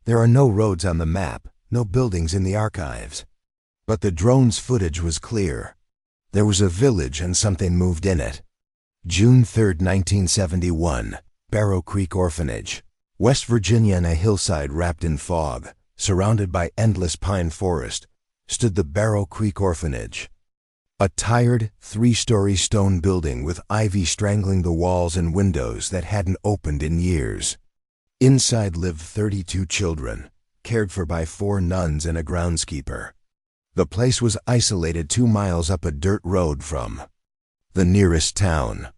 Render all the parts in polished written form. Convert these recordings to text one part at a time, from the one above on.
There are no roads on the map, no buildings in the archives. But the drone's footage was clear. There was a village and something moved in it. June 3, 1971, Barrow Creek Orphanage, West Virginia. On a hillside wrapped in fog, surrounded by endless pine forest, stood the Barrow Creek Orphanage. A tired, 3-story stone building with ivy strangling the walls and windows that hadn't opened in years. Inside lived 32 children, cared for by 4 nuns and a groundskeeper. The place was isolated 2 miles up a dirt road from the nearest town.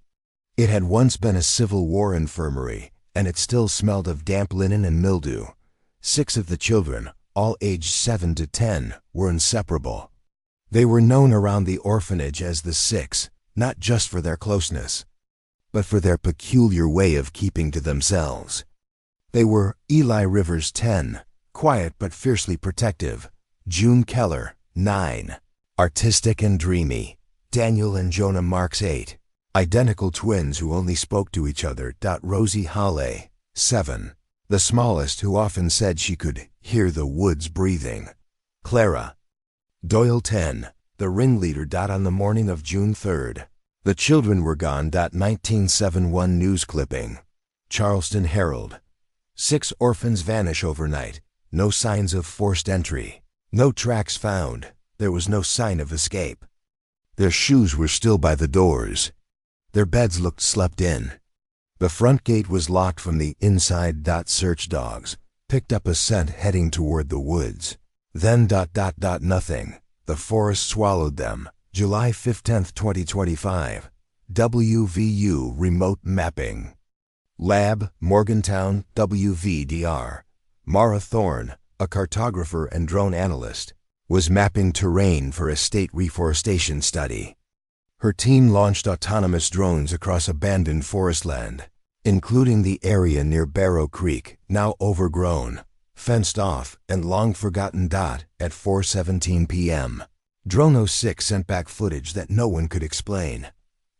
It had once been a Civil War infirmary, and it still smelled of damp linen and mildew. 6 of the children, all aged 7 to 10, were inseparable. They were known around the orphanage as the Six, not just for their closeness, but for their peculiar way of keeping to themselves. They were Eli Rivers, 10, quiet but fiercely protective; June Keller, 9, artistic and dreamy; Daniel and Jonah Marks, 8, identical twins who only spoke to each other; Rosie Halle, 7, the smallest, who often said she could hear the woods breathing; Clara Doyle, 10, the ringleader. On the morning of June 3rd, the children were gone. 1971 news clipping, Charleston Herald. 6 orphans vanish overnight. No signs of forced entry. No tracks found. There was no sign of escape. Their shoes were still by the doors. Their beds looked slept in. The front gate was locked from the inside. Search dogs picked up a scent heading toward the woods. Then nothing. The forest swallowed them. July 15, 2025. WVU remote mapping. Lab, Morgantown, WVDR. Mara Thorne, a cartographer and drone analyst, was mapping terrain for a state reforestation study. Her team launched autonomous drones across abandoned forestland, including the area near Barrow Creek, now overgrown, fenced off, and long forgotten. At 4:17 p.m., Drone 06 sent back footage that no one could explain.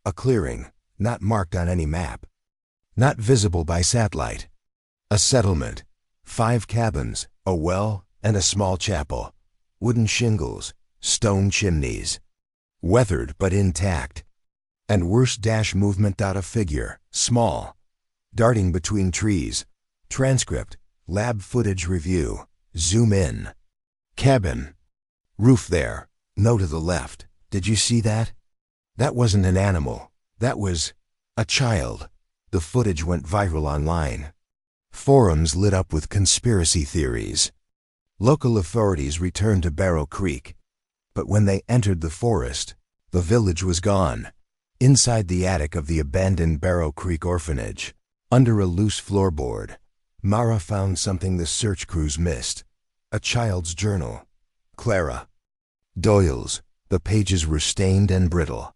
A clearing, not marked on any map, not visible by satellite. A settlement, 5 cabins, a well, and a small chapel. Wooden shingles, stone chimneys. Weathered but intact. And worse, movement. A figure, small, darting between trees. Transcript, lab footage review. Zoom in. Cabin. Roof there. No to the left. Did you see that? That wasn't an animal. That was a child. The footage went viral online. Forums lit up with conspiracy theories. Local authorities returned to Barrow Creek, but when they entered the forest, the village was gone. Inside the attic of the abandoned Barrow Creek Orphanage, under a loose floorboard, Mara found something the search crews missed: a child's journal. Clara Doyle's. The pages were stained and brittle,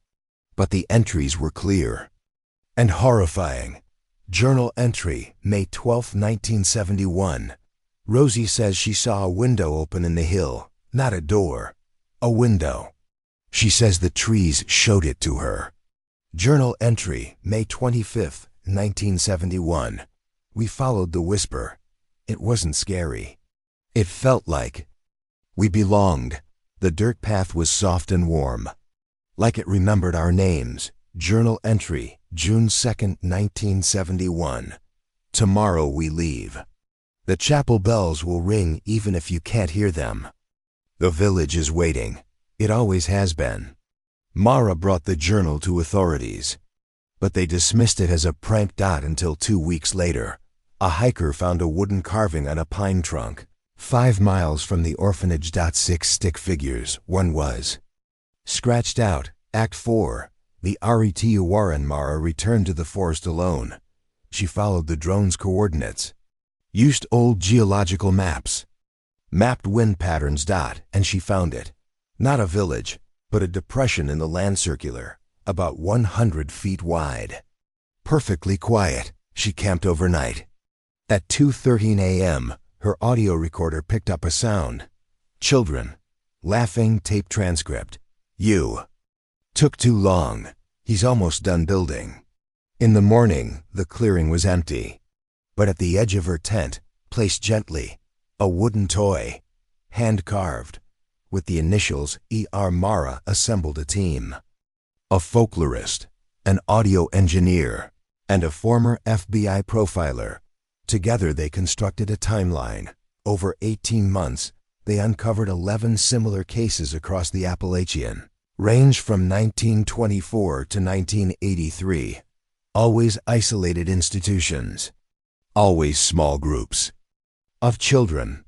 but the entries were clear and horrifying. Journal entry, May 12, 1971. Rosie says she saw a window open in the hill, not a door, a window. She says the trees showed it to her. Journal entry, May 25, 1971. We followed the whisper. It wasn't scary. It felt like we belonged. The dirt path was soft and warm, like it remembered our names. Journal entry, June 2, 1971. Tomorrow we leave. The chapel bells will ring even if you can't hear them. The village is waiting. It always has been. Mara brought the journal to authorities, but they dismissed it as a prank. Until 2 weeks later, a hiker found a wooden carving on a pine trunk, 5 miles from the orphanage. 6 stick figures. One was scratched out. Act 4. The RET Warren. Mara returned to the forest alone. She followed the drone's coordinates, used old geological maps, mapped wind patterns. And she found it. Not a village, but a depression in the land circular, about 100 feet wide. Perfectly quiet. She camped overnight. At 2:13 a.m., her audio recorder picked up a sound. Children. Laughing. Tape transcript. You. Took too long. He's almost done building. In the morning, the clearing was empty. But at the edge of her tent, placed gently, A wooden toy, hand-carved, with the initials E.R. Mara, assembled a team. A folklorist, an audio engineer, and a former FBI profiler. Together they constructed a timeline. Over 18 months, they uncovered 11 similar cases across the Appalachian, ranged from 1924 to 1983. Always isolated institutions. Always small groups. Of children.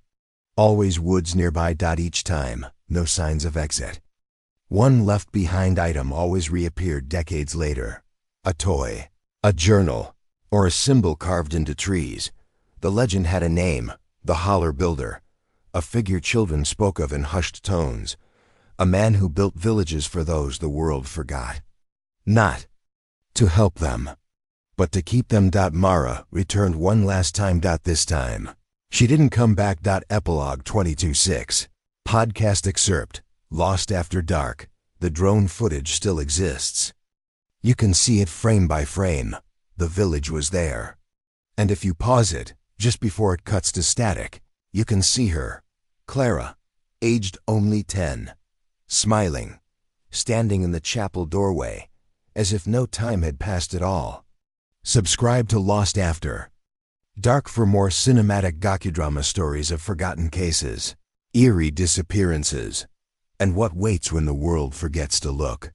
Always woods nearby. Each time, no signs of exit. One left-behind item always reappeared decades later. A toy, a journal, or a symbol carved into trees. The legend had a name, the Holler Builder, a figure children spoke of in hushed tones, a man who built villages for those the world forgot. Not to help them, but to keep them. Mara returned one last time. This time, she didn't come back. Epilogue 22:6. Podcast excerpt. Lost after dark. The drone footage still exists. You can see it frame by frame. The village was there. And if you pause it, just before it cuts to static, you can see her, Clara, aged only 10, smiling, standing in the chapel doorway, as if no time had passed at all. Subscribe to Lost After Dark for more cinematic docudrama stories of forgotten cases, eerie disappearances, and what waits when the world forgets to look.